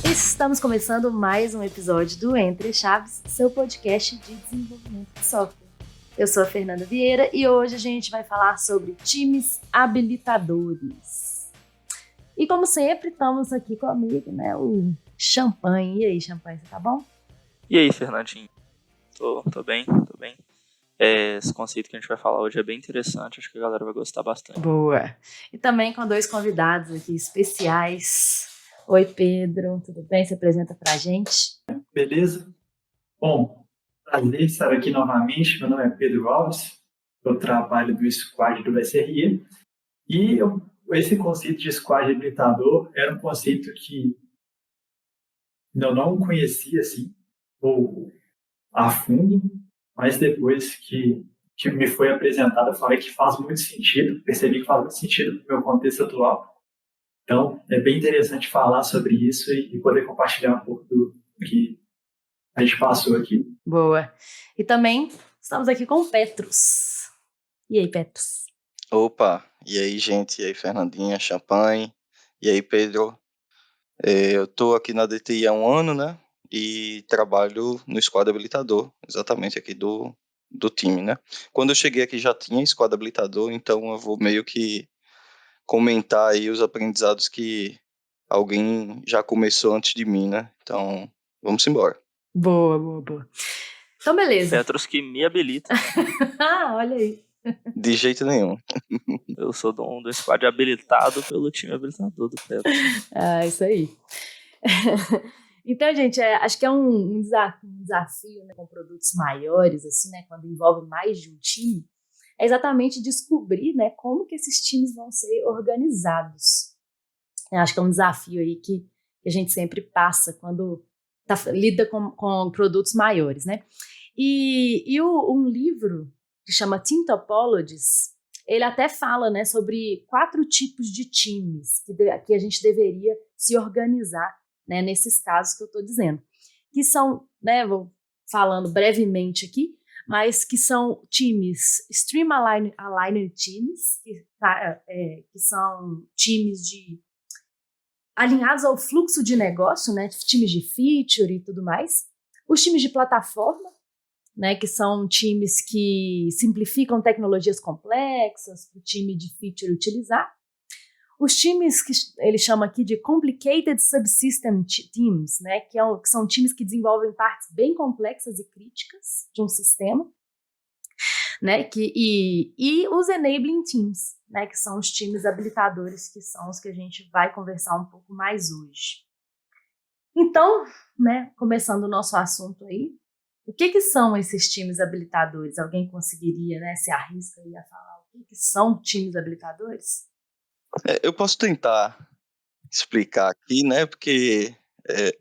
Estamos começando mais um episódio do Entre Chaves, seu podcast de desenvolvimento de software. Eu sou a Fernanda Vieira e hoje a gente vai falar sobre times habilitadores. E como sempre, estamos aqui comigo, né, o Champanhe. E aí, Champanhe, você tá bom? E aí, Fernandinho? Tô bem. Esse conceito que a gente vai falar hoje é bem interessante, acho que a galera vai gostar bastante. Boa! E também com dois convidados aqui especiais. Oi, Pedro, tudo bem? Se apresenta pra gente. Beleza? Bom, prazer estar aqui novamente. Meu nome é Pedro Alves, eu trabalho do squad do SRE e esse conceito de squad habilitador era um conceito que eu não conhecia assim, ou a fundo, mas depois que me foi apresentado, eu falei que faz muito sentido, percebi que faz muito sentido no meu contexto atual. Então, é bem interessante falar sobre isso e poder compartilhar um pouco do que a gente passou aqui. Boa. E também estamos aqui com o Petrus. E aí, Petrus? Opa, e aí, gente? E aí, Fernandinha, Champanhe? E aí, Pedro? Eu tô aqui na DTI há um ano, né? E trabalho no squad habilitador, exatamente aqui do time, né? Quando eu cheguei aqui já tinha squad habilitador, então eu vou meio que comentar aí os aprendizados que alguém já começou antes de mim, né? Então, vamos embora. Boa. Então, beleza. Petros que me habilita, né? Olha aí. De jeito nenhum. Eu sou do squad habilitado pelo time habilitador do Petros. Isso aí. Então, gente, acho que é um desafio, né, com produtos maiores, assim, né, quando envolve mais de um time, é exatamente descobrir, né, como que esses times vão ser organizados. Eu acho que é um desafio aí que a gente sempre passa quando lida com produtos maiores, né? E um livro que chama Team Topologies, ele até fala, né, sobre 4 tipos de times que a gente deveria se organizar, né, nesses casos que eu estou dizendo. Que são, né, vou falando brevemente aqui, mas que são times Streamlined Teams, que são times alinhados ao fluxo de negócio, né, times de feature e tudo mais. Os times de plataforma, né, que são times que simplificam tecnologias complexas para o time de feature utilizar. Os times que ele chama aqui de Complicated Subsystem Teams, né, que são times que desenvolvem partes bem complexas e críticas de um sistema, né, e os Enabling Teams, né, que são os times habilitadores, que são os que a gente vai conversar um pouco mais hoje. Então, né, começando o nosso assunto aí, o que são esses times habilitadores? Alguém conseguiria, né, se arrisca aí a falar o que são times habilitadores? Eu posso tentar explicar aqui, né, porque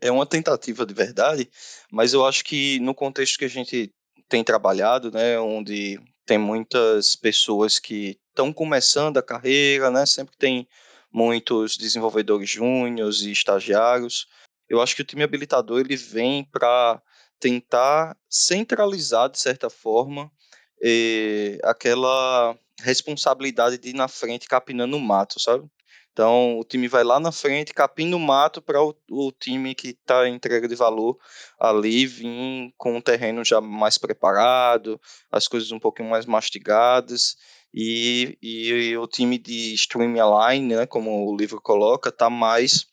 é uma tentativa de verdade, mas eu acho que no contexto que a gente tem trabalhado, né, onde tem muitas pessoas que estão começando a carreira, né, sempre tem muitos desenvolvedores júniores e estagiários, eu acho que o time habilitador ele vem para tentar centralizar, de certa forma, aquela responsabilidade de ir na frente capinando o mato, sabe? Então, o time vai lá na frente, capina o mato para o time que está em entrega de valor ali vir com o terreno já mais preparado, as coisas um pouquinho mais mastigadas, e o time de Streamline, né, como o livro coloca, está mais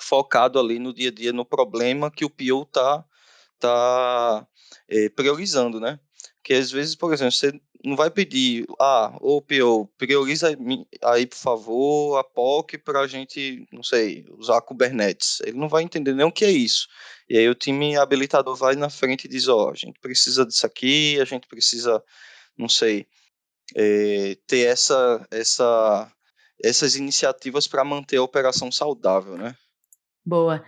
focado ali no dia a dia, no problema que o PO tá priorizando, né? Porque às vezes, por exemplo, você não vai pedir, ô PO, prioriza aí, por favor, a POC para a gente, não sei, usar Kubernetes. Ele não vai entender nem o que é isso. E aí o time habilitador vai na frente e diz, a gente precisa disso aqui, a gente precisa, não sei, ter essas iniciativas para manter a operação saudável, né? Boa.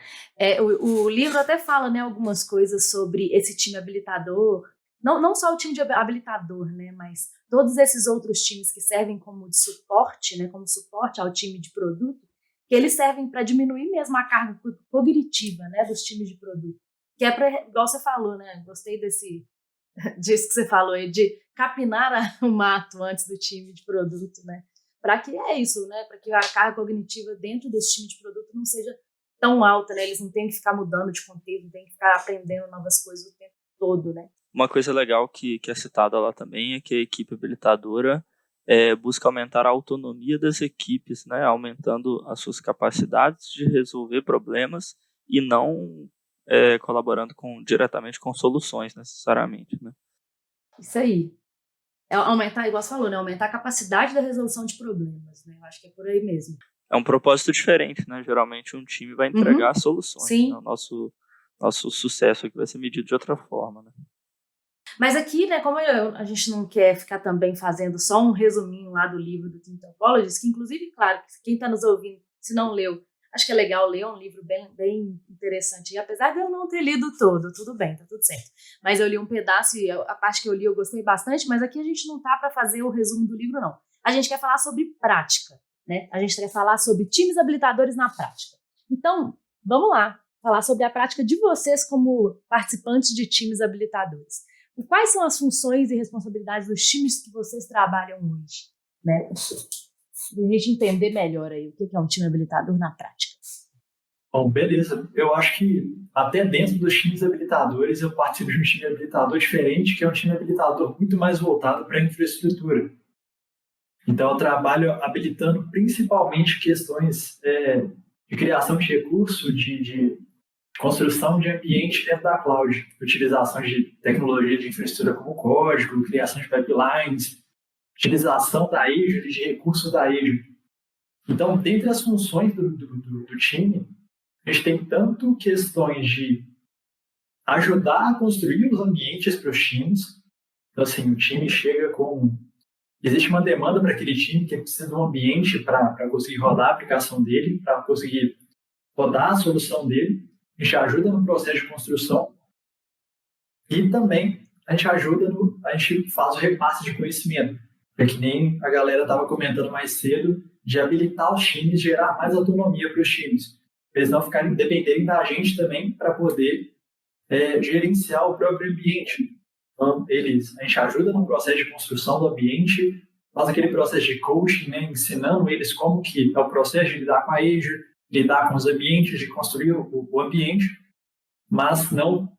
O livro até fala, né, algumas coisas sobre esse time habilitador, não só o time de habilitador, né, mas todos esses outros times que servem como de suporte, né, como suporte ao time de produto, que eles servem para diminuir mesmo a carga cognitiva, né, dos times de produto. Que é para, igual você falou, né, gostei disso que você falou aí, de capinar o mato antes do time de produto, né? Para que é isso, né? Para que a carga cognitiva dentro desse time de produto não seja tão alta, né? Eles não têm que ficar mudando de contexto, não têm que ficar aprendendo novas coisas o tempo todo, né? Uma coisa legal que é citada lá também é que a equipe habilitadora busca aumentar a autonomia das equipes, né? Aumentando as suas capacidades de resolver problemas e não colaborando diretamente com soluções, necessariamente, né? Isso aí. É aumentar, igual você falou, né? Aumentar a capacidade da resolução de problemas, né? Eu acho que é por aí mesmo. É um propósito diferente, né? Geralmente um time vai entregar soluções. Sim. Né? O nosso sucesso aqui vai ser medido de outra forma, né? Mas aqui, né, como a gente não quer ficar também fazendo só um resuminho lá do livro do Team Topologies, que inclusive, claro, quem está nos ouvindo, se não leu, acho que é legal ler, um livro bem interessante. E apesar de eu não ter lido todo, tudo bem, tá tudo certo. Mas eu li um pedaço e a parte que eu li eu gostei bastante, mas aqui a gente não tá para fazer o resumo do livro, não. A gente quer falar sobre prática, né? A gente quer falar sobre times habilitadores na prática. Então, vamos lá, falar sobre a prática de vocês como participantes de times habilitadores. Quais são as funções e responsabilidades dos times que vocês trabalham hoje, né? Pra gente entender melhor aí o que é um time habilitador na prática. Bom, beleza. Eu acho que até dentro dos times habilitadores eu participo de um time habilitador diferente, que é um time habilitador muito mais voltado para a infraestrutura. Então eu trabalho habilitando principalmente questões de criação de recurso, de construção de ambiente dentro da cloud, utilização de tecnologia de infraestrutura como código, criação de pipelines, utilização da Azure, de recursos da Azure. Então, dentre as funções do time, a gente tem tanto questões de ajudar a construir os ambientes para os times. Então, assim, o time chega com... Existe uma demanda para aquele time que precisa de um ambiente para conseguir rodar a aplicação dele, para conseguir rodar a solução dele. A gente ajuda no processo de construção e também a gente faz o repasse de conhecimento. É que nem a galera estava comentando mais cedo, de habilitar os times, gerar mais autonomia para os times. Eles não ficarem dependerem da gente também para poder gerenciar o próprio ambiente. Então, a gente ajuda no processo de construção do ambiente, faz aquele processo de coaching, né, ensinando eles como que é o processo de lidar com a Azure, lidar com os ambientes, de construir o ambiente, mas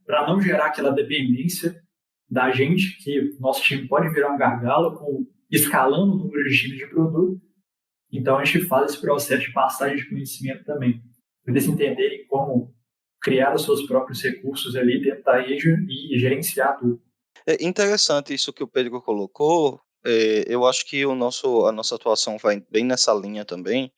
para não gerar aquela dependência da gente, que nosso time pode virar um gargalo escalando o número de times de produto. Então, a gente faz esse processo de passagem de conhecimento também, para eles entenderem como criar os seus próprios recursos ali dentro da Azure e gerenciar tudo. É interessante isso que o Pedro colocou. Eu acho que a nossa atuação vai bem nessa linha também,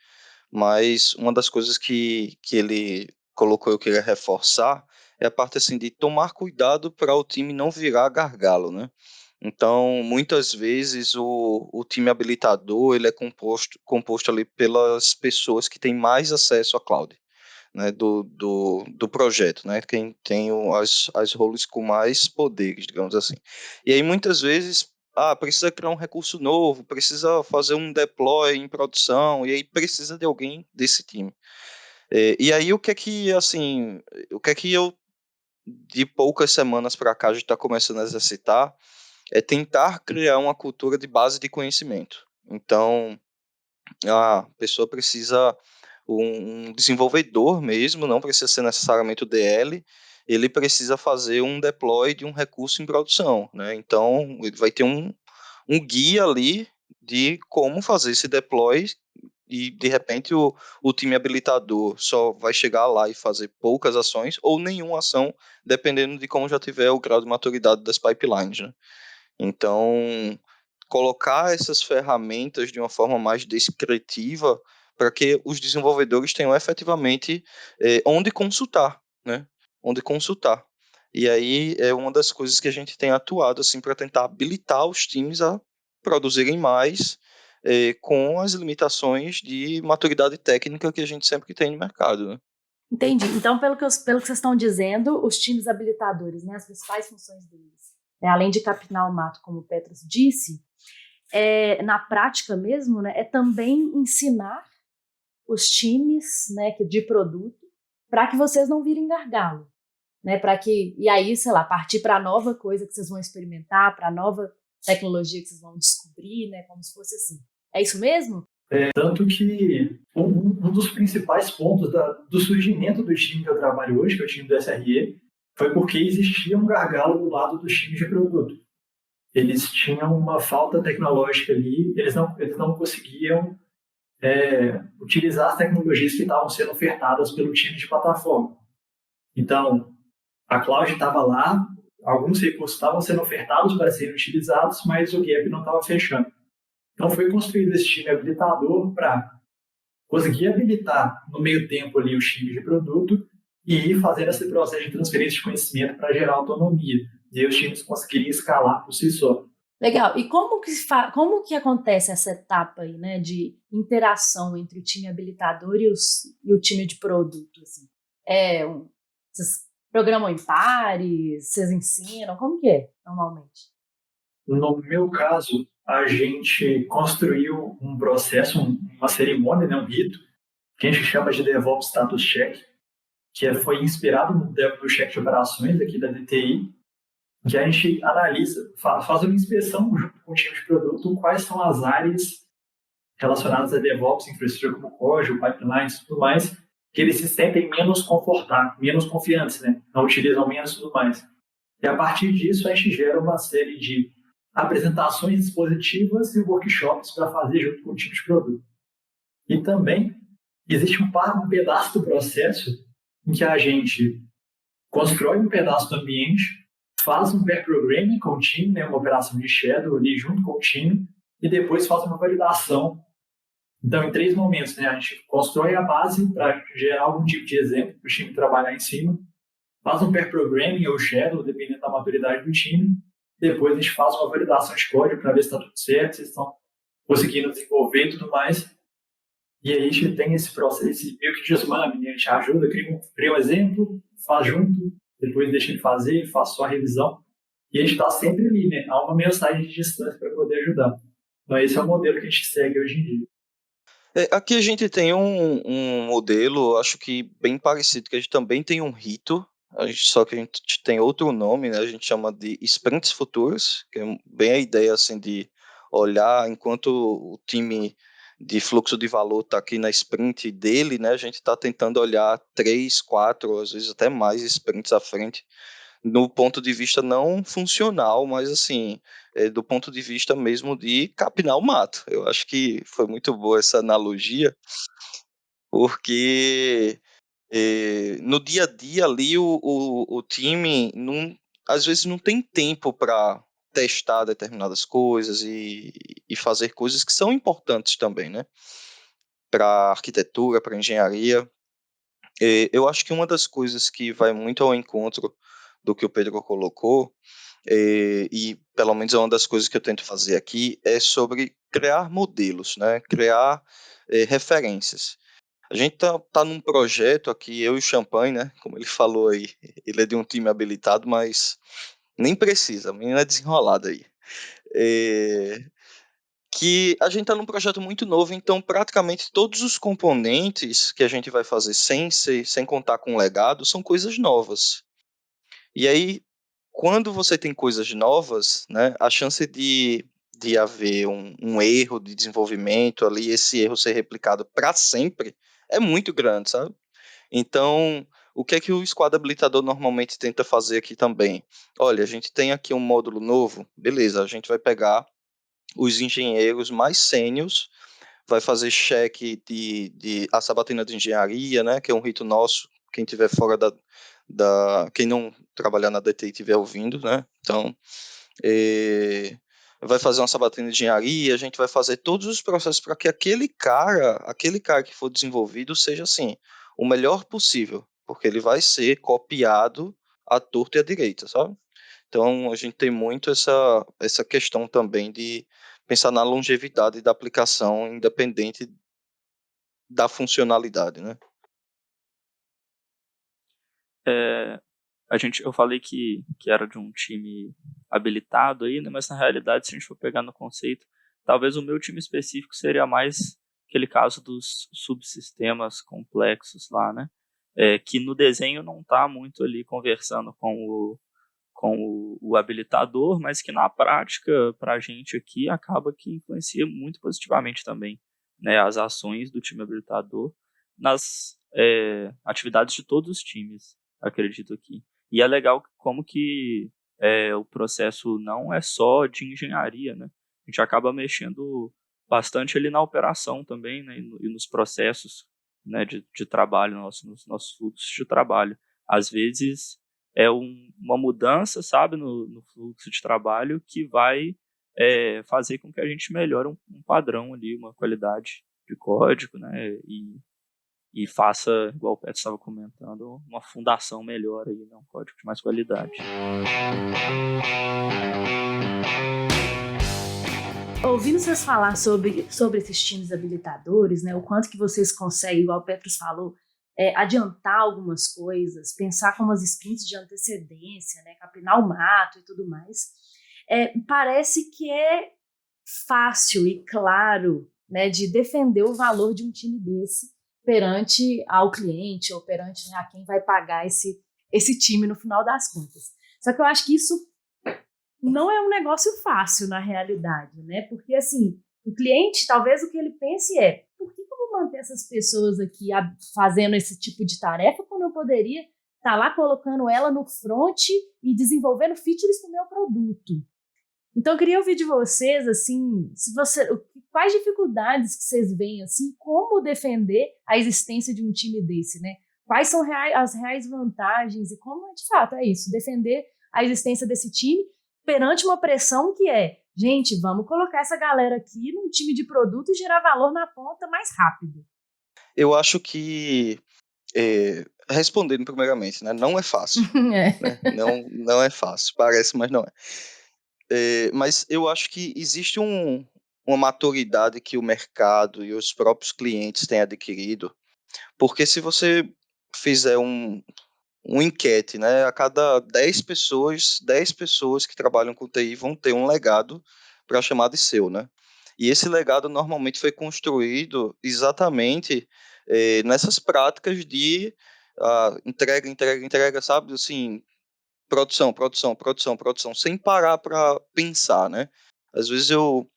mas uma das coisas que ele colocou, eu queria reforçar, é a parte assim de tomar cuidado para o time não virar gargalo, né? Então, muitas vezes o time habilitador ele é composto ali pelas pessoas que têm mais acesso à cloud, né, do projeto, né, quem tem as roles com mais poderes, digamos assim. E aí muitas vezes precisa criar um recurso novo, precisa fazer um deploy em produção, e aí precisa de alguém desse time. E aí o que é que eu de poucas semanas para cá a gente está começando a exercitar é tentar criar uma cultura de base de conhecimento. Então, a pessoa precisa, um desenvolvedor mesmo, não precisa ser necessariamente o DL, ele precisa fazer um deploy de um recurso em produção, né? Então, ele vai ter um guia ali de como fazer esse deploy e, de repente, o time habilitador só vai chegar lá e fazer poucas ações ou nenhuma ação, dependendo de como já tiver o grau de maturidade das pipelines, né? Então, colocar essas ferramentas de uma forma mais descritiva para que os desenvolvedores tenham efetivamente onde consultar, né? Onde consultar. E aí é uma das coisas que a gente tem atuado assim para tentar habilitar os times a produzirem mais com as limitações de maturidade técnica que a gente sempre tem no mercado, né? Entendi. Então, pelo que vocês estão dizendo, os times habilitadores, né, as principais funções deles, né, além de capinar o mato, como o Petros disse, na prática mesmo, né, é também ensinar os times, né, de produto para que vocês não virem gargalo, né, e aí, sei lá, partir para nova coisa que vocês vão experimentar, para nova tecnologia que vocês vão descobrir, né? Como se fosse assim. É isso mesmo? Tanto que um dos principais pontos do surgimento do time que eu trabalho hoje, que é o time do SRE, foi porque existia um gargalo do lado dos times de produto. Eles tinham uma falta tecnológica ali, eles não conseguiam utilizar as tecnologias que estavam sendo ofertadas pelo time de plataforma. Então, a cloud estava lá, alguns recursos estavam sendo ofertados para serem utilizados, mas o gap não estava fechando. Então, foi construído esse time habilitador para conseguir habilitar no meio tempo ali os times de produto e ir fazendo esse processo de transferência de conhecimento para gerar autonomia. E aí os times conseguiriam escalar por si só. Legal. E como que acontece essa etapa aí, né, de interação entre o time habilitador e o time de produto? Assim? Vocês programam em pares? Vocês ensinam? Como que é, normalmente? No meu caso, a gente construiu um processo, uma cerimônia, né, um rito, que a gente chama de DevOps Status Check, que foi inspirado no do cheque de operações aqui da DTI, que a gente analisa, faz uma inspeção junto com o time de produto, quais são as áreas relacionadas a DevOps, infraestrutura como código, pipelines e tudo mais, que eles se sentem menos confortáveis, menos confiantes, né? Não utilizam menos e tudo mais. E a partir disso, a gente gera uma série de apresentações expositivas e workshops para fazer junto com o time de produto. E também existe um pedaço do processo em que a gente constrói um pedaço do ambiente, faz um pair programming com o time, né, uma operação de shadow ali junto com o time, e depois faz uma validação. Então, em 3 momentos, né, a gente constrói a base para gerar algum tipo de exemplo para o time trabalhar em cima, faz um pair programming ou shadow, dependendo da maturidade do time, depois a gente faz uma validação de código para ver se está tudo certo, se estão conseguindo desenvolver e tudo mais. E aí a gente tem esse processo, esse meio que desmame, né? A gente ajuda, cria um exemplo, faz junto, depois deixa ele fazer, faz só a revisão. E a gente está sempre ali, né? Há uma mensagem de distância para poder ajudar. Então esse é o modelo que a gente segue hoje em dia. Aqui a gente tem um modelo, acho que bem parecido, que a gente também tem um rito, só que a gente tem outro nome, né? A gente chama de sprints futuros, que é bem a ideia assim de olhar enquanto o time de fluxo de valor está aqui na sprint dele, né? A gente está tentando olhar 3, 4, às vezes até mais sprints à frente, no ponto de vista não funcional, mas assim, do ponto de vista mesmo de capinar o mato. Eu acho que foi muito boa essa analogia, porque no dia a dia ali o time às vezes não tem tempo para testar determinadas coisas e fazer coisas que são importantes também, né? Para arquitetura, para engenharia. Eu acho que uma das coisas que vai muito ao encontro do que o Pedro colocou, e pelo menos é uma das coisas que eu tento fazer aqui, é sobre criar modelos, né? Criar referências. A gente tá num projeto aqui, eu e o Champagne, né? Como ele falou aí, ele é de um time habilitado, mas nem precisa, a menina é desenrolada aí. Que a gente está num projeto muito novo, então praticamente todos os componentes que a gente vai fazer sem contar com o legado são coisas novas. E aí, quando você tem coisas novas, né, a chance de haver um erro de desenvolvimento ali, esse erro ser replicado para sempre, é muito grande, sabe? Então, o que é que o squad habilitador normalmente tenta fazer aqui também? Olha, a gente tem aqui um módulo novo, beleza, a gente vai pegar os engenheiros mais sênios, vai fazer cheque de a sabatina de engenharia, né, que é um rito nosso, quem tiver fora quem não trabalhar na DTI estiver ouvindo, né, então, vai fazer uma sabatina de engenharia, a gente vai fazer todos os processos para que aquele cara que for desenvolvido seja, assim, o melhor possível, porque ele vai ser copiado à torta e à direita, sabe? Então, a gente tem muito essa questão também de pensar na longevidade da aplicação, independente da funcionalidade, né? Eu falei que era de um time habilitado aí, né? Mas na realidade, se a gente for pegar no conceito, talvez o meu time específico seria mais aquele caso dos subsistemas complexos lá, né? Que no desenho não está muito ali conversando com o habilitador, mas que na prática, para a gente aqui, acaba que influencia muito positivamente também, né, as ações do time habilitador nas atividades de todos os times, acredito aqui. E é legal como que o processo não é só de engenharia, né? A gente acaba mexendo bastante ali na operação também, né, e nos processos, né, de trabalho, nos nossos fluxos de trabalho. Às vezes é uma mudança, sabe, no fluxo de trabalho que vai fazer com que a gente melhore um padrão ali, uma qualidade de código, né, e faça, igual o Petro estava comentando, uma fundação melhor aí, né, um código de mais qualidade. Ouvindo vocês falar sobre esses times habilitadores, né, o quanto que vocês conseguem, igual o Petros falou, adiantar algumas coisas, pensar como as sprints de antecedência, né, capinar o mato e tudo mais, parece que é fácil e claro, né, de defender o valor de um time desse perante ao cliente ou perante, né, a quem vai pagar esse time no final das contas. Só que eu acho que isso não é um negócio fácil na realidade, né? Porque, assim, o cliente, talvez o que ele pense por que eu vou manter essas pessoas aqui fazendo esse tipo de tarefa quando eu poderia estar lá colocando ela no front e desenvolvendo features para o meu produto? Então, eu queria ouvir de vocês, assim, quais dificuldades que vocês veem, assim, como defender a existência de um time desse, né? Quais são as reais vantagens e como, de fato, é isso, defender a existência desse time perante uma pressão que gente, vamos colocar essa galera aqui num time de produto e gerar valor na ponta mais rápido. Eu acho que, respondendo primeiramente, né, não é fácil. Né? Não é fácil, parece, mas não é. Mas eu acho que existe uma maturidade que o mercado e os próprios clientes têm adquirido, porque se você fizer uma enquete, né, a cada 10 pessoas que trabalham com TI vão ter um legado para chamar de seu, né? E esse legado normalmente foi construído exatamente nessas práticas de entrega, sabe? Assim, produção, sem parar para pensar, né? Às vezes eu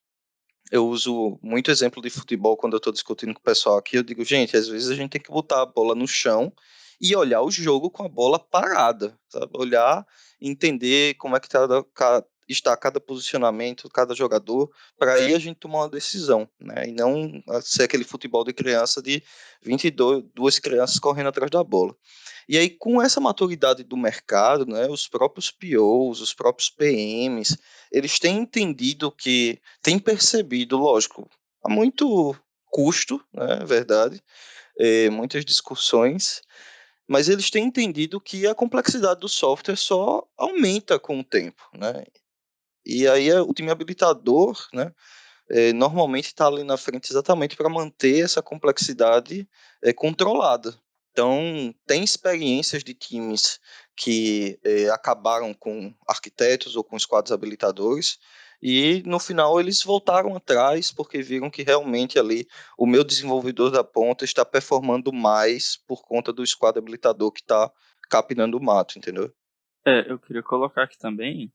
uso muito exemplo de futebol quando eu estou discutindo com o pessoal aqui. Eu digo, gente, às vezes a gente tem que botar a bola no chão e olhar o jogo com a bola parada, sabe? Olhar, entender como é que está cada posicionamento, cada jogador, para aí a gente tomar uma decisão, né? E não ser aquele futebol de criança de 22 crianças correndo atrás da bola. E aí, com essa maturidade do mercado, né, os próprios POs, os próprios PMs, eles têm entendido têm percebido, lógico, há muito custo, né, é verdade, muitas discussões, mas eles têm entendido que a complexidade do software só aumenta com o tempo, né? E aí o time habilitador, né, normalmente está ali na frente exatamente para manter essa complexidade controlada. Então, tem experiências de times que acabaram com arquitetos ou com squads habilitadores e, no final, eles voltaram atrás porque viram que realmente ali o meu desenvolvedor da ponta está performando mais por conta do squad habilitador que está capinando o mato, entendeu? Eu queria colocar aqui também,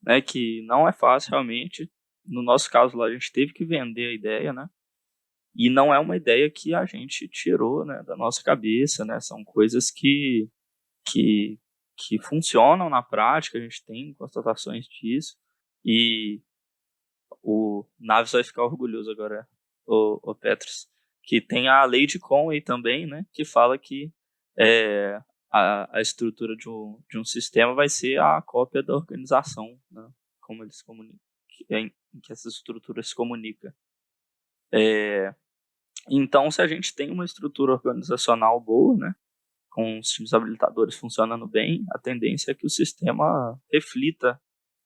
né, que não é fácil realmente. No nosso caso lá, a gente teve que vender a ideia, né? E não é uma ideia que a gente tirou, né, da nossa cabeça, né? São coisas que funcionam na prática, a gente tem constatações disso. E o Naves vai ficar orgulhoso agora, o Petros, que tem a lei de Conway também, né, que fala que a estrutura de um sistema vai ser a cópia da organização, né, como eles comunicam, em que essa estrutura se comunica. Então, se a gente tem uma estrutura organizacional boa, né, com os times habilitadores funcionando bem, a tendência é que o sistema reflita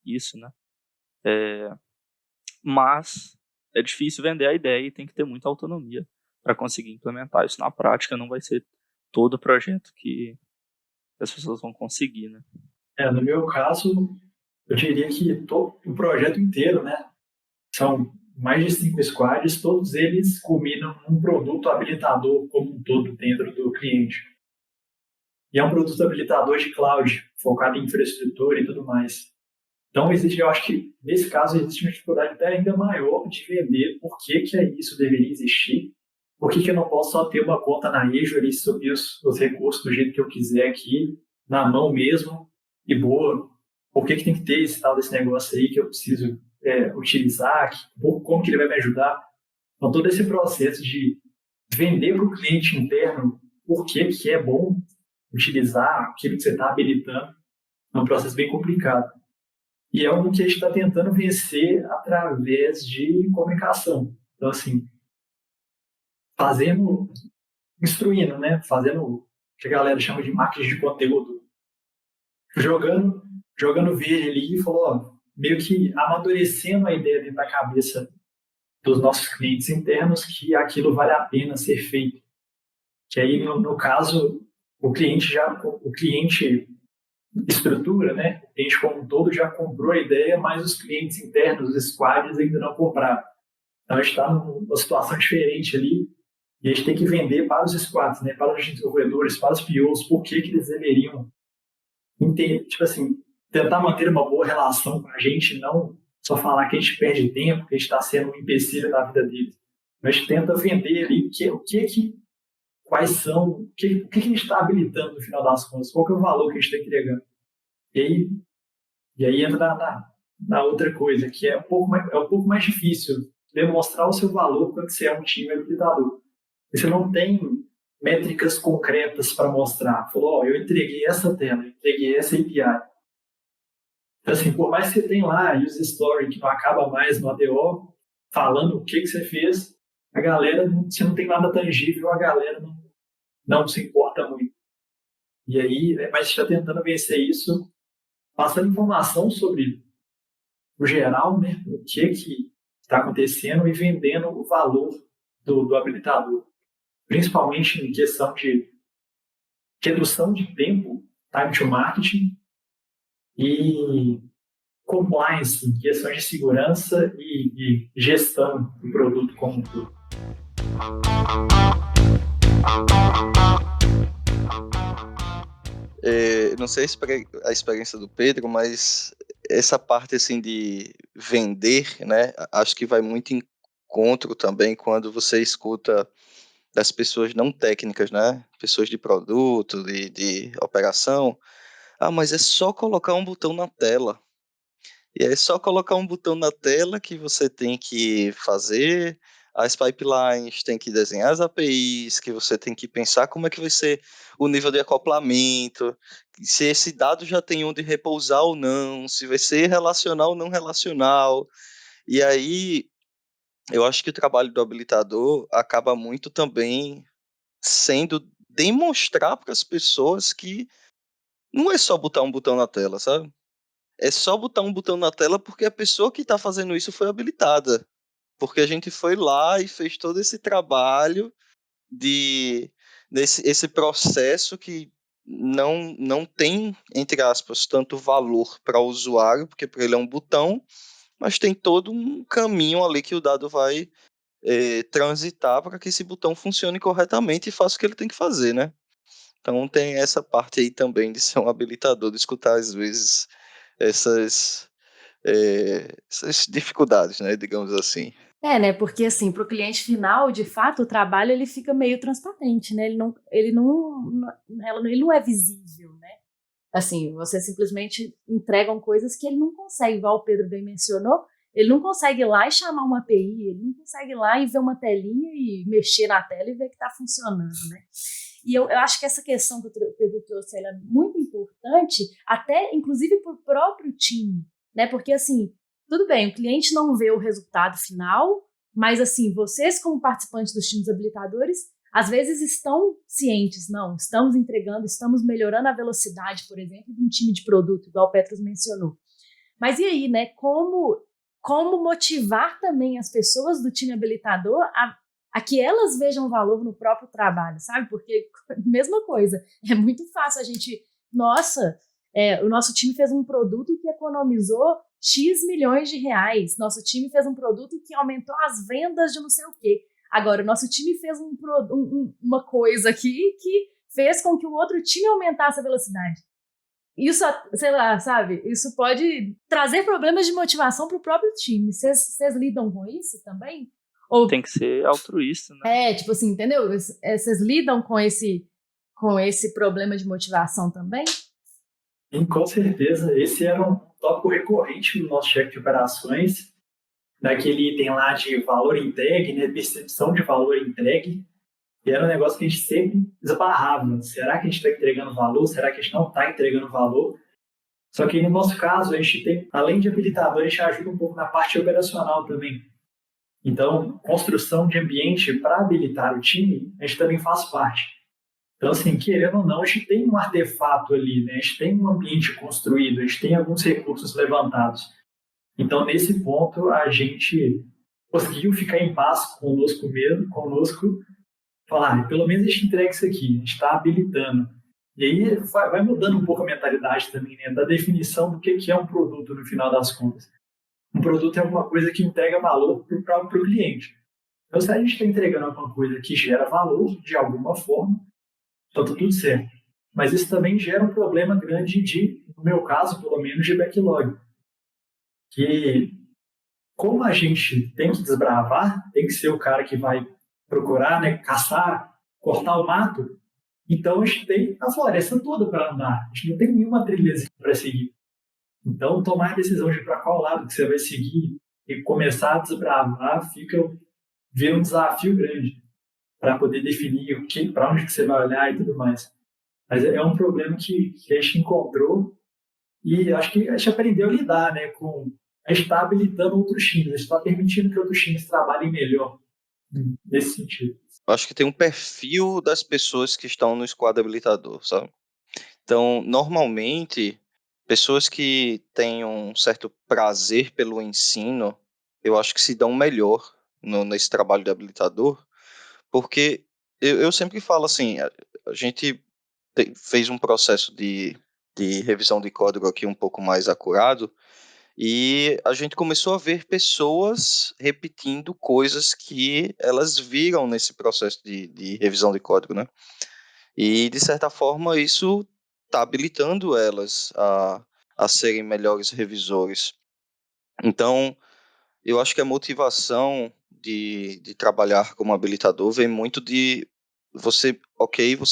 isso, né? Mas é difícil vender a ideia e tem que ter muita autonomia para conseguir implementar isso na prática. Não vai ser todo projeto que as pessoas vão conseguir, né? No meu caso, eu diria que o projeto inteiro, né? São mais de 5 squads, todos eles culminam num produto habilitador como um todo dentro do cliente. E é um produto habilitador de cloud, focado em infraestrutura e tudo mais. Então, eu acho que, nesse caso, existe uma dificuldade até ainda maior de vender por que isso deveria existir, por que eu não posso só ter uma conta na Azure e subir os recursos do jeito que eu quiser aqui, na mão mesmo, e boa. Por que tem que ter esse tal desse negócio aí que eu preciso utilizar, como que ele vai me ajudar? Então, todo esse processo de vender para o cliente interno por que é bom utilizar aquilo que você está habilitando é um processo bem complicado. E é algo que a gente está tentando vencer através de comunicação. Então, assim, instruindo, né? Fazendo o que a galera chama de marketing de conteúdo. Jogando verde ali e falou, ó, meio que amadurecendo a ideia dentro da cabeça dos nossos clientes internos que aquilo vale a pena ser feito. Que aí, no caso, o cliente estrutura, né? O cliente como um todo já comprou a ideia, mas os clientes internos, os squads, ainda não compraram. Então, a gente está numa situação diferente ali e a gente tem que vender para os squads, né? Para os desenvolvedores, para os POs, por que eles deveriam tipo assim, tentar manter uma boa relação com a gente, não só falar que a gente perde tempo, que a gente está sendo um empecilho na vida deles. A gente tenta vender ali quais são, o que a gente está habilitando no final das contas, qual que é o valor que a gente está entregando. E aí entra na outra coisa, que é um pouco mais difícil demonstrar o seu valor quando você é um time habilitador. Você não tem métricas concretas para mostrar. Falou, eu entreguei essa tela, eu entreguei essa API. Então, assim, por mais que você tenha lá user story que não acaba mais no ADO, falando o que você fez, a galera, se não tem nada tangível, a galera não se importa muito. E aí, mas a gente está tentando vencer isso, passando informação sobre o geral, né, o que está acontecendo e vendendo o valor do habilitador. Principalmente em questão de redução de tempo, time to marketing, e compliance, em questões de segurança e gestão do produto como um todo. Não sei a experiência do Pedro, mas essa parte assim de vender, né, acho que vai muito em encontro também quando você escuta das pessoas não técnicas, né, pessoas de produto, de operação. Mas é só colocar um botão na tela. E é só colocar um botão na tela que você tem que fazer as pipelines, tem que desenhar as APIs, que você tem que pensar como é que vai ser o nível de acoplamento, se esse dado já tem onde repousar ou não, se vai ser relacional ou não relacional. E aí, eu acho que o trabalho do habilitador acaba muito também sendo demonstrar para as pessoas que não é só botar um botão na tela, sabe? É só botar um botão na tela porque a pessoa que está fazendo isso foi habilitada. Porque a gente foi lá e fez todo esse trabalho esse processo que não tem, entre aspas, tanto valor para o usuário, porque para ele é um botão, mas tem todo um caminho ali que o dado vai transitar para que esse botão funcione corretamente e faça o que ele tem que fazer, né? Então tem essa parte aí também de ser um habilitador, de escutar às vezes essas essas dificuldades, né, digamos assim. Né, porque assim, para o cliente final, de fato, o trabalho ele fica meio transparente, né? Ele não é visível, né? Assim, você simplesmente entregam coisas que ele não consegue, igual o Pedro bem mencionou, ele não consegue ir lá e chamar uma API, ele não consegue ir lá e ver uma telinha e mexer na tela e ver que está funcionando, né? E eu acho que essa questão que o Pedro trouxe ela é muito importante, até inclusive para o próprio time, né? Porque assim, tudo bem, o cliente não vê o resultado final, mas assim, vocês como participantes dos times habilitadores, às vezes estão cientes, não, estamos entregando, estamos melhorando a velocidade, por exemplo, de um time de produto, igual o Petros mencionou. Mas e aí, né, como motivar também as pessoas do time habilitador a que elas vejam valor no próprio trabalho, sabe? Porque, mesma coisa, é muito fácil a gente, o nosso time fez um produto que economizou X milhões de reais, nosso time fez um produto que aumentou as vendas de não sei o quê. Agora, o nosso time fez uma coisa aqui que fez com que o outro time aumentasse a velocidade. Isso, sei lá, sabe? Isso pode trazer problemas de motivação para o próprio time. Vocês lidam com isso também? Ou, tem que ser altruísta, né? tipo assim, entendeu? Vocês lidam com esse problema de motivação também? E, com certeza, esse era um tópico recorrente no nosso chefe de operações, daquele item lá de valor entregue, né, percepção de valor entregue, e era um negócio que a gente sempre esbarrava. Será que a gente está entregando valor? Será que a gente não está entregando valor? Só que no nosso caso, a gente tem, além de habilitador, a gente ajuda um pouco na parte operacional também. Então, construção de ambiente para habilitar o time, a gente também faz parte. Então, assim, querendo ou não, a gente tem um artefato ali, né? A gente tem um ambiente construído, a gente tem alguns recursos levantados. Então, nesse ponto, a gente conseguiu ficar em paz conosco mesmo, falar, pelo menos a gente entrega isso aqui, a gente está habilitando. E aí vai mudando um pouco a mentalidade também, né? Da definição do que é um produto no final das contas. Um produto é alguma coisa que entrega valor para o próprio cliente. Então, se a gente está entregando alguma coisa que gera valor de alguma forma, então está tudo certo. Mas isso também gera um problema grande no meu caso, pelo menos, de backlog. Que, como a gente tem que desbravar, tem que ser o cara que vai procurar, né, caçar, cortar o mato, então a gente tem a floresta toda para andar. A gente não tem nenhuma trilhazinha para seguir. Então, tomar a decisão de para qual lado que você vai seguir e começar a desbravar vira um desafio grande para poder definir para onde que você vai olhar e tudo mais. Mas é um problema que a gente encontrou e acho que a gente aprendeu a lidar, né, com a gente está habilitando outros times, a gente está permitindo que outros times trabalhem melhor nesse sentido. Acho que tem um perfil das pessoas que estão no squad habilitador, sabe? Então, normalmente, pessoas que têm um certo prazer pelo ensino, eu acho que se dão melhor nesse trabalho de habilitador, porque eu sempre falo assim, a gente fez um processo de revisão de código aqui um pouco mais acurado, e a gente começou a ver pessoas repetindo coisas que elas viram nesse processo de revisão de código, né? E, de certa forma, isso está habilitando elas a serem melhores revisores. Então, eu acho que a motivação de trabalhar como habilitador vem muito de você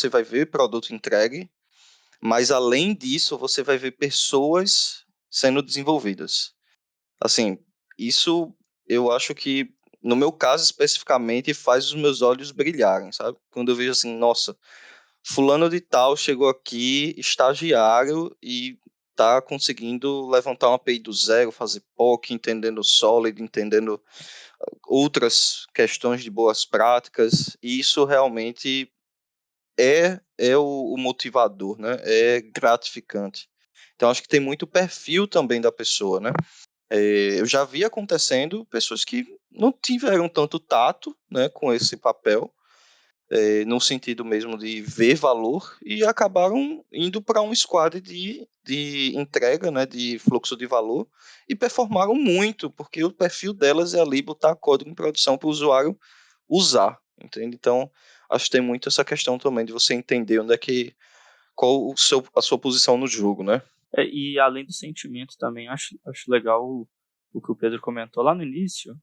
vai ver produto entregue, mas, além disso, você vai ver pessoas sendo desenvolvidas. Assim, isso eu acho que, no meu caso especificamente, faz os meus olhos brilharem, sabe? Quando eu vejo assim, nossa, fulano de tal chegou aqui, estagiário, e tá conseguindo levantar uma API do zero, fazer POC, entendendo Solid, entendendo outras questões de boas práticas, e isso realmente é o motivador, né? É gratificante. Então, acho que tem muito perfil também da pessoa, né? Eu já vi acontecendo pessoas que não tiveram tanto tato, né, com esse papel, no sentido mesmo de ver valor, e acabaram indo para um squad de entrega, né, de fluxo de valor, e performaram muito, porque o perfil delas é ali botar código em produção para o usuário usar, entende? Então, acho que tem muito essa questão também de você entender qual a sua posição no jogo, né? E além do sentimento também, acho legal o que o Pedro comentou lá no início,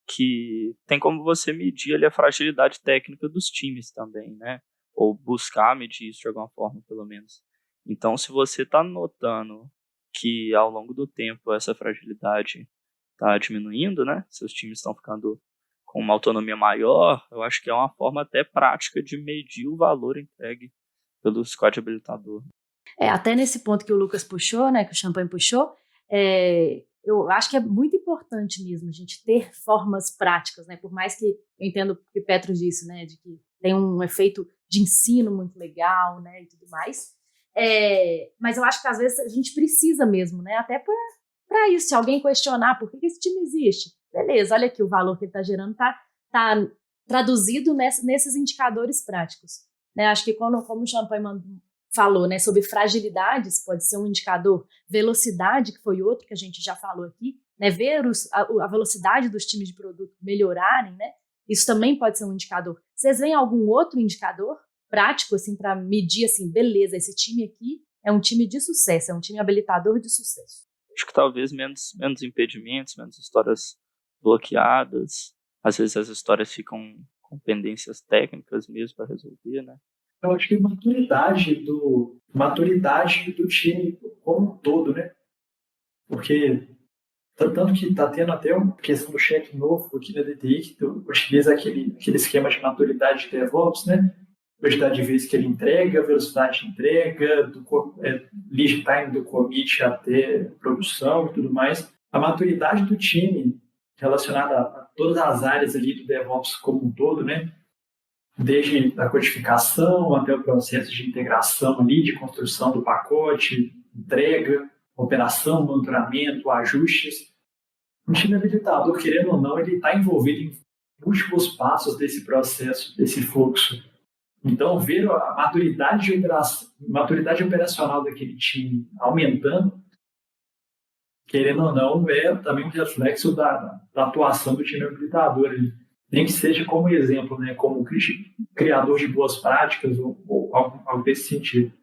que tem como você medir ali a fragilidade técnica dos times também, né? Ou buscar medir isso de alguma forma, pelo menos. Então, se você está notando que ao longo do tempo essa fragilidade está diminuindo, né? Seus times estão ficando com uma autonomia maior, eu acho que é uma forma até prática de medir o valor entregue pelo squad habilitador. Até nesse ponto que o Lucas puxou, né, que o Champagne puxou, eu acho que é muito importante mesmo a gente ter formas práticas, né, por mais que eu entendo o que o Petro disse, né, de que tem um efeito de ensino muito legal, né, e tudo mais, mas eu acho que às vezes a gente precisa mesmo, né, até para isso, se alguém questionar por que esse time existe, beleza, olha aqui o valor que ele está gerando, está traduzido nesses indicadores práticos, né, acho que como o Champagne falou, né, sobre fragilidades, pode ser um indicador, velocidade, que foi outro que a gente já falou aqui, né, ver a velocidade dos times de produto melhorarem, né, isso também pode ser um indicador. Vocês veem algum outro indicador prático, assim, para medir, assim, beleza, esse time aqui é um time de sucesso, é um time habilitador de sucesso. Acho que talvez menos impedimentos, menos histórias bloqueadas. Às vezes as histórias ficam com pendências técnicas mesmo para resolver, né? Eu acho que maturidade do time como um todo, né? Porque tanto que está tendo até uma questão do cheque novo aqui na DTI, que utiliza aquele esquema de maturidade de DevOps, né? Quantidade de vezes que ele entrega, velocidade de entrega, lead time do commit até produção e tudo mais. A maturidade do time relacionada a todas as áreas ali do DevOps como um todo, né? Desde a codificação até o processo de integração ali, de construção do pacote, entrega, operação, monitoramento, ajustes. Um time habilitador, querendo ou não, ele está envolvido em múltiplos passos desse processo, desse fluxo. Então, ver a maturidade operacional daquele time aumentando, querendo ou não, é também um reflexo da atuação do time habilitador ali. Nem que seja como exemplo, né, como criador de boas práticas ou algo desse sentido.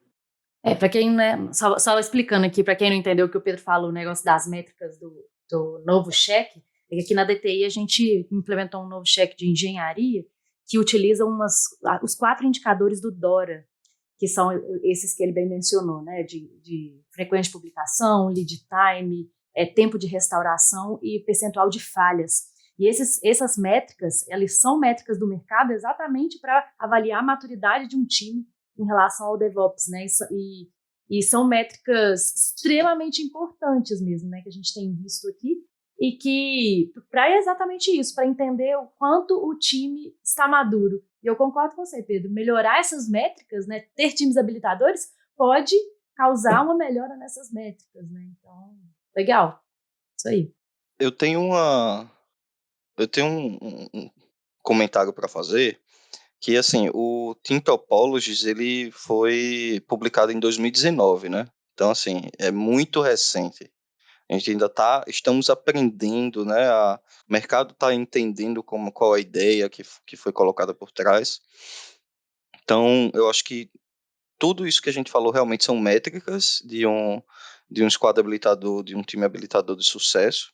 Para quem, né, só explicando aqui, para quem não entendeu o que o Pedro falou, o negócio das métricas do novo cheque, é que aqui na DTI a gente implementou um novo cheque de engenharia que utiliza os 4 indicadores do DORA, que são esses que ele bem mencionou, né, de frequência de publicação, lead time, tempo de restauração e percentual de falhas. E essas métricas, elas são métricas do mercado exatamente para avaliar a maturidade de um time em relação ao DevOps, né? E são métricas extremamente importantes mesmo, né? Que a gente tem visto aqui e que para exatamente isso, para entender o quanto o time está maduro. E eu concordo com você, Pedro. Melhorar essas métricas, né? Ter times habilitadores pode causar uma melhora nessas métricas, né? Então, legal. Isso aí. Eu tenho um comentário para fazer, que assim, o Team Topologies, ele foi publicado em 2019, né? Então, assim, é muito recente. A gente ainda estamos aprendendo, né? O mercado está entendendo qual a ideia que foi colocada por trás. Então, eu acho que tudo isso que a gente falou realmente são métricas de um squad habilitador, de um time habilitador de sucesso.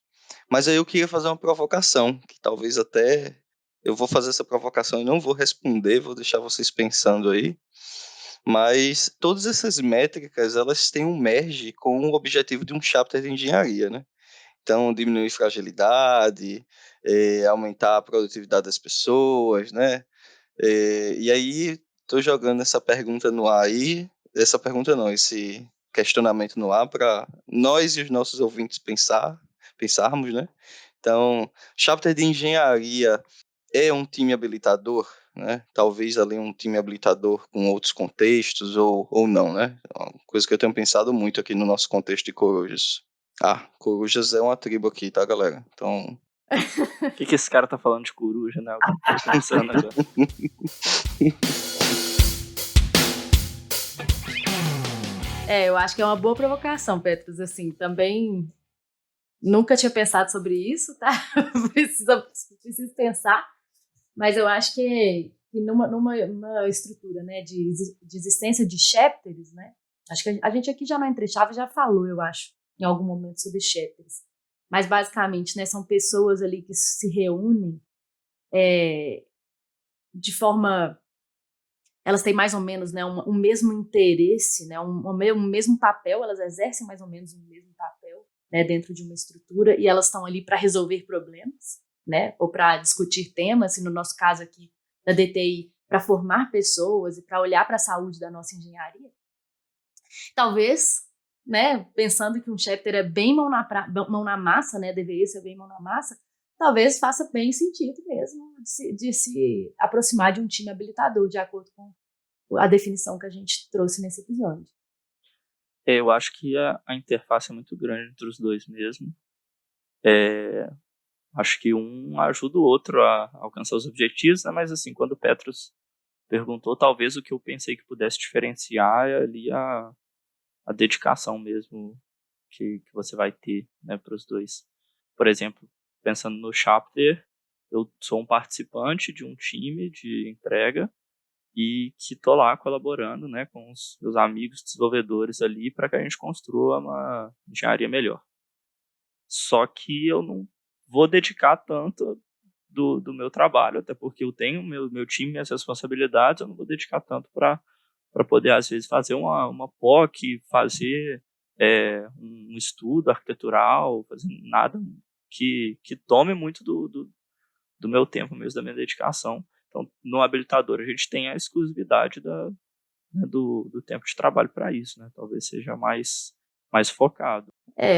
Mas aí eu queria fazer uma provocação, que talvez até eu vou fazer essa provocação e não vou responder, vou deixar vocês pensando aí. Mas todas essas métricas, elas têm um merge com o objetivo de um chapter de engenharia, né? Então, diminuir fragilidade, aumentar a produtividade das pessoas, né? E aí, estou jogando essa pergunta no ar aí, essa pergunta não, esse questionamento no ar para nós e os nossos ouvintes pensarmos, né? Então, chapter de engenharia é um time habilitador, né? Talvez ali um time habilitador com outros contextos ou não, né? É uma coisa que eu tenho pensado muito aqui no nosso contexto de corujas. Corujas é uma tribo aqui, tá, galera? Então... O que esse cara tá falando de coruja, né? Alguém tá pensando agora. Eu acho que é uma boa provocação, Petros, assim, também nunca tinha pensado sobre isso, tá? Preciso pensar, mas eu acho que numa estrutura, né, de existência de chapters, né, acho que a gente aqui já na Entrechave já falou, eu acho, em algum momento sobre chapters, mas basicamente, né, são pessoas ali que se reúnem de forma... Elas têm mais ou menos, né, um mesmo interesse, né, um mesmo papel, elas exercem mais ou menos o mesmo papel, né, dentro de uma estrutura, e elas estão ali para resolver problemas, né, ou para discutir temas, e no nosso caso aqui da DTI, para formar pessoas e para olhar para a saúde da nossa engenharia. Talvez, né, pensando que um chapter é bem mão na massa, né, deveria ser bem mão na massa, talvez faça bem sentido mesmo de se aproximar de um time habilitador, de acordo com a definição que a gente trouxe nesse episódio. Eu acho que a interface é muito grande entre os dois mesmo. Acho que um ajuda o outro a alcançar os objetivos, né? Mas assim, quando o Petros perguntou, talvez o que eu pensei que pudesse diferenciar é ali a dedicação mesmo que você vai ter, né, para os dois. Por exemplo, pensando no chapter, eu sou um participante de um time de entrega e que estou lá colaborando, né, com os meus amigos desenvolvedores ali para que a gente construa uma engenharia melhor. Só que eu não vou dedicar tanto do meu trabalho, até porque eu tenho meu time, minhas responsabilidades, eu não vou dedicar tanto para poder, às vezes, fazer uma POC, fazer um estudo arquitetural, fazer nada que tome muito do meu tempo mesmo, da minha dedicação. Então, no habilitador, a gente tem a exclusividade do tempo de trabalho para isso, né? Talvez seja mais focado.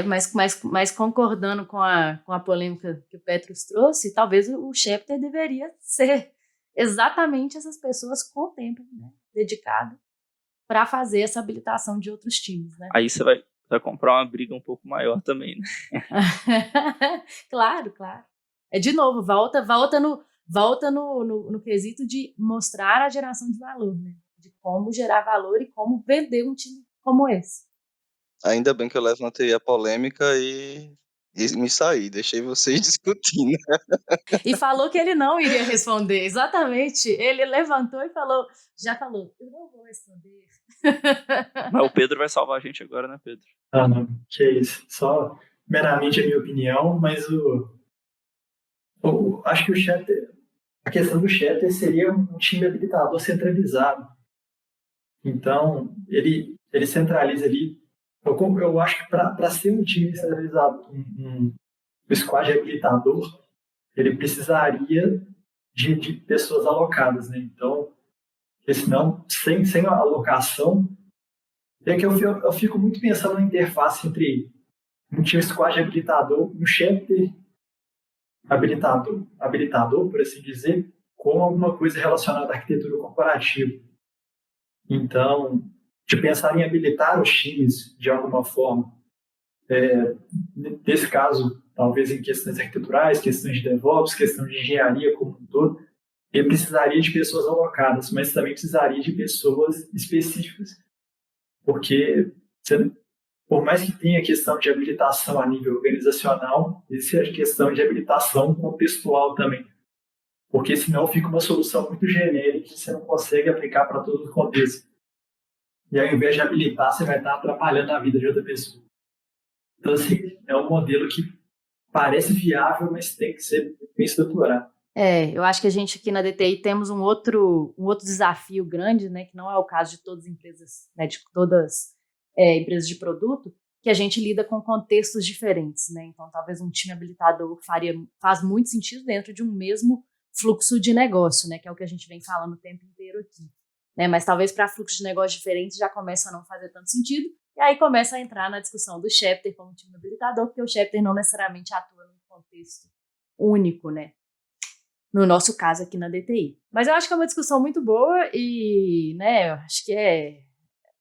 Mas concordando com a polêmica que o Petrus trouxe, talvez o chapter deveria ser exatamente essas pessoas com o tempo, né, dedicado para fazer essa habilitação de outros times, né? Aí você vai comprar uma briga um pouco maior também, né? Claro. De novo, volta no quesito de mostrar a geração de valor, né? De como gerar valor e como vender um time como esse. Ainda bem que eu levantei a polêmica e me saí, deixei vocês discutindo. E falou que ele não iria responder, exatamente. Ele levantou e falou, eu não vou responder. Mas o Pedro vai salvar a gente agora, né, Pedro? Não, que isso. Só meramente a minha opinião, mas acho que a questão do chapter seria um time habilitador centralizado. Então, ele centraliza ali. Eu acho que para ser um time centralizado, um squad habilitador, ele precisaria de pessoas alocadas, né? Então, porque senão, sem a alocação, é que eu fico muito pensando na interface entre um time squad habilitador, um chapter habilitador, por assim dizer, com alguma coisa relacionada à arquitetura corporativa. Então, de pensar em habilitar os times de alguma forma. Nesse caso, talvez em questões arquiteturais, questões de DevOps, questão de engenharia como um todo, ele precisaria de pessoas alocadas, mas também precisaria de pessoas específicas. Porque, por mais que tenha a questão de habilitação a nível organizacional, existe a questão de habilitação contextual também. Porque senão fica uma solução muito genérica que você não consegue aplicar para todo o contexto. E ao invés de habilitar, você vai estar atrapalhando a vida de outra pessoa. Então, assim, é um modelo que parece viável, mas tem que ser bem estruturado. Eu acho que a gente aqui na DTI temos um outro desafio grande, né, que não é o caso de todas as empresas, né, de todas empresas de produto, que a gente lida com contextos diferentes, né? Então, talvez um time habilitador faz muito sentido dentro de um mesmo fluxo de negócio, né, que é o que a gente vem falando o tempo inteiro aqui. Né, mas talvez para fluxos de negócio diferentes já começa a não fazer tanto sentido, e aí começa a entrar na discussão do chapter como time habilitador, porque o chapter não necessariamente atua num contexto único, né? No nosso caso aqui na DTI. Mas eu acho que é uma discussão muito boa e, né, eu acho que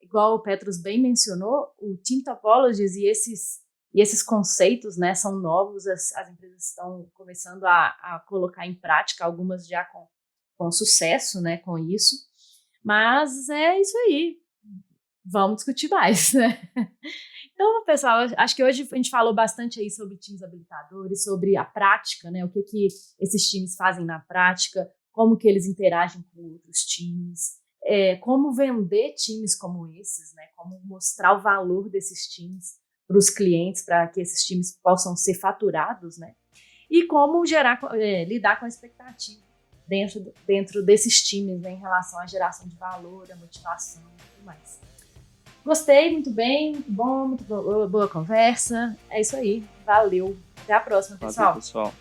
igual o Petrus bem mencionou, o Team Topologies e esses conceitos, né, são novos, as empresas estão começando a colocar em prática, algumas já com sucesso, né, com isso. Mas é isso aí. Vamos discutir mais, né? Então, pessoal, acho que hoje a gente falou bastante aí sobre times habilitadores, sobre a prática, né? O que esses times fazem na prática, como que eles interagem com outros times, como vender times como esses, né? Como mostrar o valor desses times para os clientes, para que esses times possam ser faturados, né? E como lidar com a expectativa dentro desses times, né, em relação à geração de valor, a motivação e tudo mais. Gostei, muito bem, muito bom, muito boa conversa. É isso aí. Valeu. Até a próxima, pessoal. Valeu, pessoal.